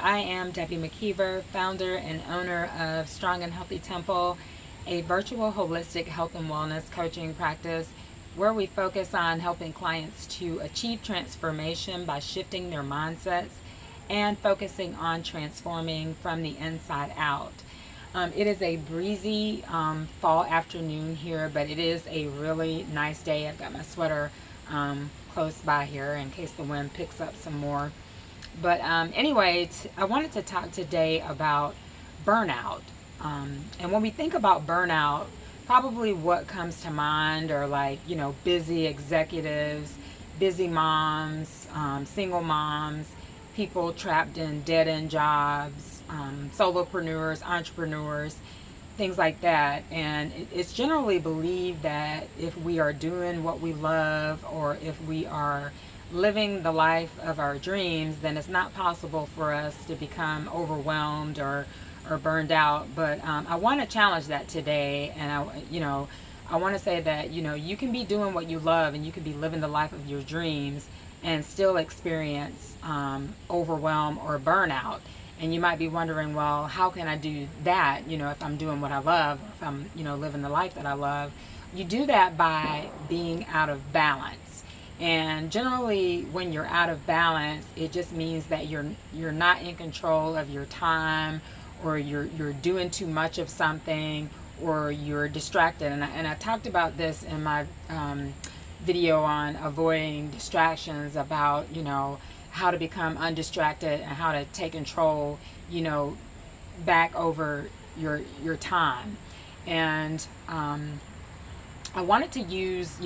I am Debbie McKeever, founder and owner of Strong and Healthy Temple, a virtual holistic health and wellness coaching practice where we focus on helping clients to achieve transformation by shifting their mindsets and focusing on transforming from the inside out. It is a breezy fall afternoon here, but it is a really nice day. I've got my sweater close by here in case the wind picks up some more. But anyway, I wanted to talk today about burnout. And when we think about burnout, probably what comes to mind are busy executives, busy moms, single moms, people trapped in dead-end jobs, solopreneurs, entrepreneurs, things like that. And it's generally believed that if we are doing what we love, or if we are living the life of our dreams, then it's not possible for us to become overwhelmed or burned out. But I want to challenge that today, and I want to say that you can be doing what you love, and you can be living the life of your dreams and still experience overwhelm or burnout. And you might be wondering, well, how can I do that? If I'm doing what I love, if I'm living the life that I love. You do that by being out of balance. And generally, when you're out of balance, it just means that you're not in control of your time, or you're doing too much of something, or you're distracted. And I talked about this in my video on avoiding distractions, about how to become undistracted and how to take control back over your time. And I wanted to use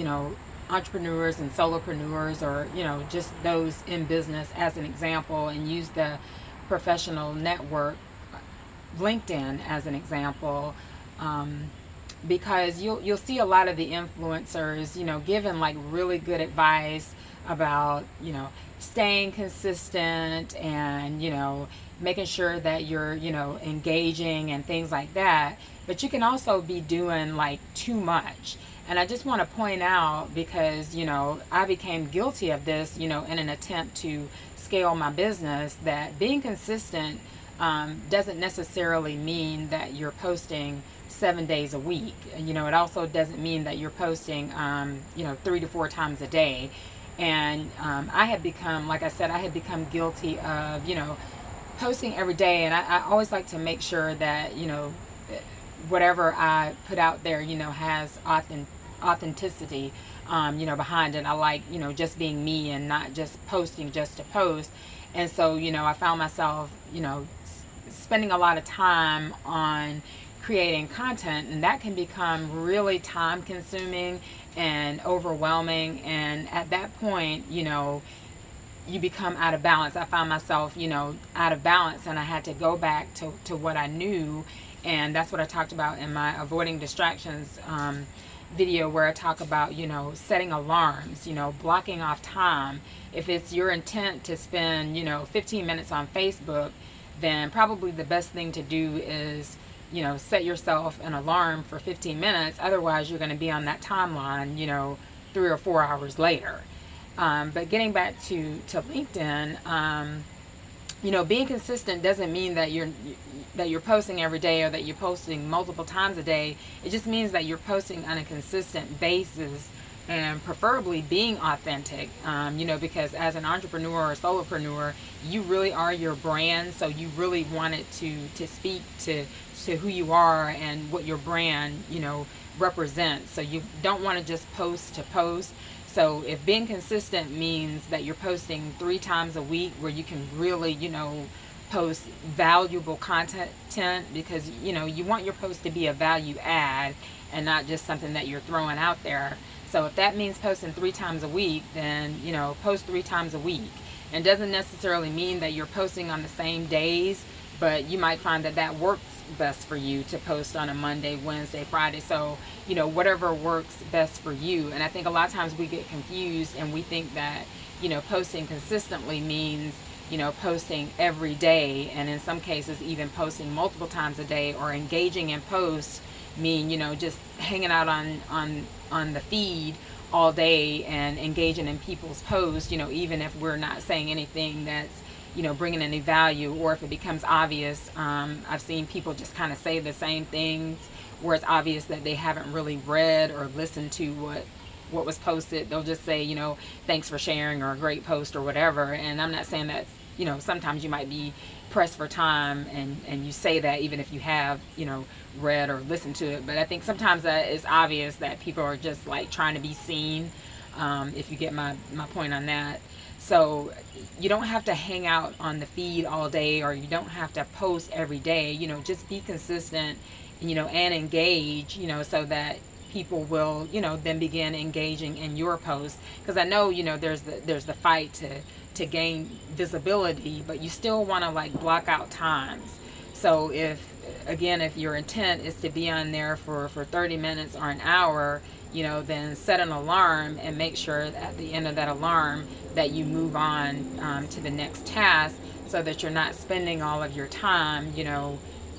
entrepreneurs and solopreneurs, or just those in business as an example, and use the professional network LinkedIn as an example, because you'll see a lot of the influencers giving really good advice about staying consistent, and making sure that you're engaging and things like that. But you can also be doing too much. And I just want to point out, because I became guilty of this in an attempt to scale my business, that being consistent doesn't necessarily mean that you're posting 7 days a week. It also doesn't mean that you're posting 3 to 4 times a day. And I had become, like I said, I had become guilty of posting every day. And I always like to make sure that whatever I put out there has authenticity behind it. I like just being me and not just posting just to post. And so I found myself spending a lot of time on creating content, and that can become really time consuming and overwhelming. And at that point you become out of balance. I found myself out of balance, and I had to go back to what I knew. And that's what I talked about in my avoiding distractions video, where I talk about setting alarms, blocking off time. If it's your intent to spend 15 minutes on Facebook, then probably the best thing to do is set yourself an alarm for 15 minutes. Otherwise, you're going to be on that timeline 3 or 4 hours later. But getting back to LinkedIn, being consistent doesn't mean that you're posting every day, or that you're posting multiple times a day. It just means that you're posting on a consistent basis, and preferably being authentic. Because as an entrepreneur or solopreneur, you really are your brand. So you really want it to speak to who you are and what your brand represents. So you don't want to just post to post. So if being consistent means that you're posting 3 times a week, where you can really, post valuable content, because, you want your post to be a value add and not just something that you're throwing out there. So if that means posting 3 times a week, then, post 3 times a week. And doesn't necessarily mean that you're posting on the same days, but you might find that works best for you to post on a Monday, Wednesday, Friday. So whatever works best for you. And I think a lot of times we get confused, and we think that posting consistently means posting every day, and in some cases even posting multiple times a day, or engaging in posts mean just hanging out on the feed all day and engaging in people's posts, even if we're not saying anything that's bringing any value, or if it becomes obvious. I've seen people just kind of say the same things where it's obvious that they haven't really read or listened to what was posted. They'll just say, thanks for sharing, or a great post, or whatever. And I'm not saying that, sometimes you might be pressed for time and you say that even if you have, read or listened to it. But I think sometimes that it's obvious that people are just like trying to be seen, if you get my point on that. So you don't have to hang out on the feed all day, or you don't have to post every day. Just be consistent, and engage, so that people will, then begin engaging in your posts. Because I know, there's the fight to gain visibility, but you still want to like block out times. So if your intent is to be on there for 30 minutes or an hour, then set an alarm and make sure that at the end of that alarm that you move on to the next task, so that you're not spending all of your time,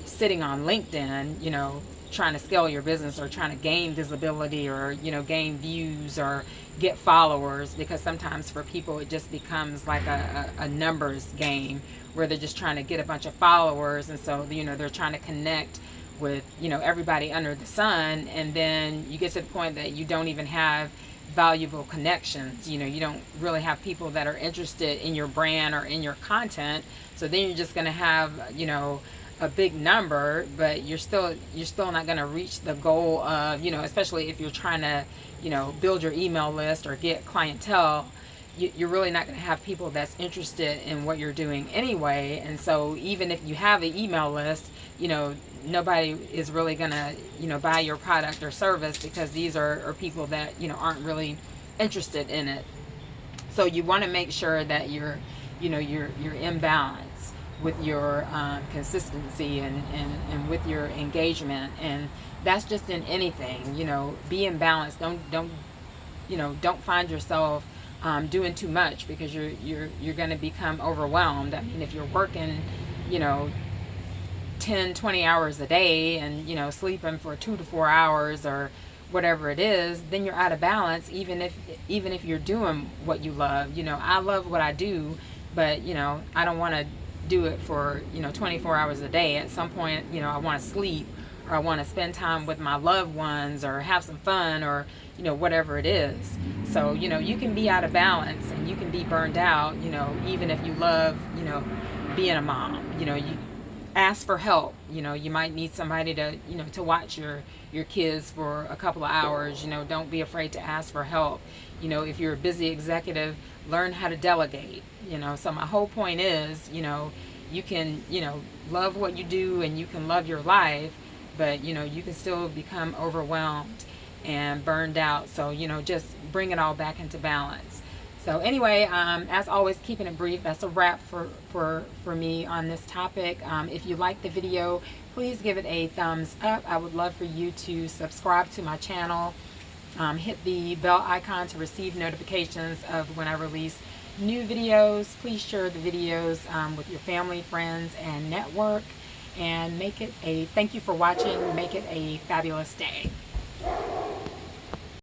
sitting on LinkedIn, trying to scale your business, or trying to gain visibility, or gain views, or get followers. Because sometimes for people it just becomes like a numbers game, where they're just trying to get a bunch of followers, and so they're trying to connect with everybody under the sun, and then you get to the point that you don't even have valuable connections. You don't really have people that are interested in your brand or in your content. So then you're just going to have a big number, but you're still not going to reach the goal of, especially if you're trying to build your email list or get clientele. You're really not going to have people that's interested in what you're doing anyway. And so even if you have an email list, nobody is really going to buy your product or service, because these are people that aren't really interested in it. So you want to make sure that you're in balance with your consistency and with your engagement. And that's just in anything. Be in balance. Don't find yourself doing too much, because you're going to become overwhelmed. I mean, if you're working 10-20 hours a day, and sleeping for 2 to 4 hours or whatever it is, then you're out of balance, even if you're doing what you love. I love what I do, but I don't want to do it for 24 hours a day. At some point, I want to sleep, or I want to spend time with my loved ones, or have some fun, or whatever it is. So you can be out of balance, and you can be burned out, even if you love being a mom. You ask for help. You might need somebody to to watch your kids for a couple of hours. Don't be afraid to ask for help. If you're a busy executive, learn how to delegate. So my whole point is, you can love what you do, and you can love your life, but you can still become overwhelmed and burned out. So just bring it all back into balance. So anyway, as always, keeping it brief. That's a wrap for me on this topic. If you like the video, please give it a thumbs up. I would love for you to subscribe to my channel. Hit the bell icon to receive notifications of when I release new videos. Please share the videos with your family, friends, and network. And thank you for watching. Make it a fabulous day.